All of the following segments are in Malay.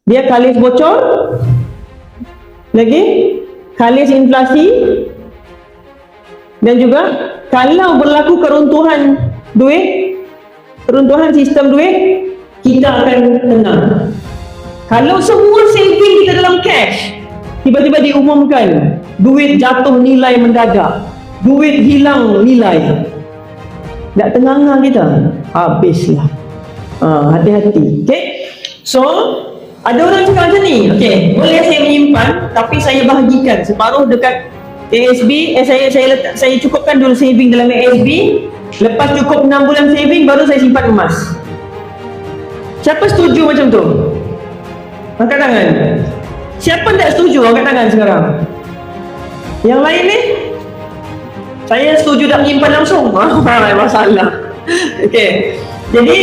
Dia kalis bocor. Lagi kalis inflasi. Dan juga kalau berlaku keruntuhan duit, keruntuhan sistem duit, kita akan tenang. Kalau semua saving kita dalam cash, tiba-tiba diumumkan duit jatuh nilai mendadak, duit hilang nilai, tak tenang kita, habislah. Hati-hati. Okay, so ada orang cakap macam ni, okay, boleh saya menyimpan tapi saya bahagikan separuh dekat ASB. Saya cukupkan dulu saving dalam ASB, lepas cukup 6 bulan saving baru saya simpan emas. Siapa setuju macam tu? Angkat tangan. Siapa tak setuju? Angkat tangan sekarang. Yang lain ni? Saya setuju tak menyimpan langsung. Masalah. Okay, jadi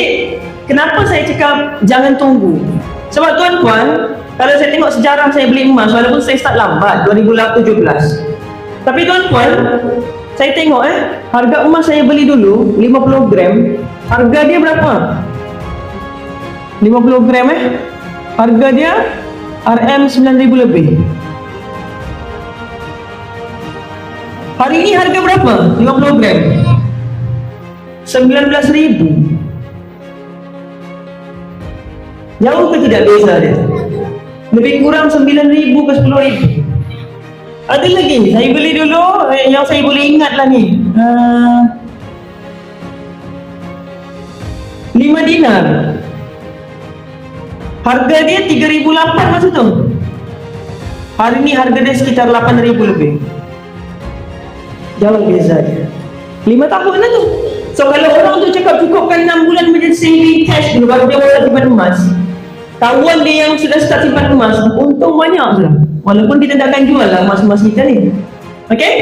kenapa saya cakap jangan tunggu? Sebab tuan-tuan, kalau saya tengok sejarah saya beli emas, walaupun saya start lambat 2017, tapi tuan-tuan, saya tengok harga emas saya beli dulu 50 gram, harga dia berapa? 50 gram harga dia RM 9,000 lebih. Hari ini harga berapa? 50 gram 19,000. Jauh ke tidak beza dia? Lebih kurang 9,000 ke 10,000. Ada lagi, saya beli dulu yang saya boleh ingat lah ni, 5 dinar. Harga dia 3,800 masa tu. Hari ni harga dia sekitar 8,000 lebih. Jauh beza dia. 5 tahun lah tu. So kalau orang tu cakap cukupkan 6 bulan menjadi saving cash dulu baru dia mula simpan emas, kawan dia yang sudah start simpan emas untung banyak sudah, walaupun kita tak akan jual lah emas-emas kita ni. Okay?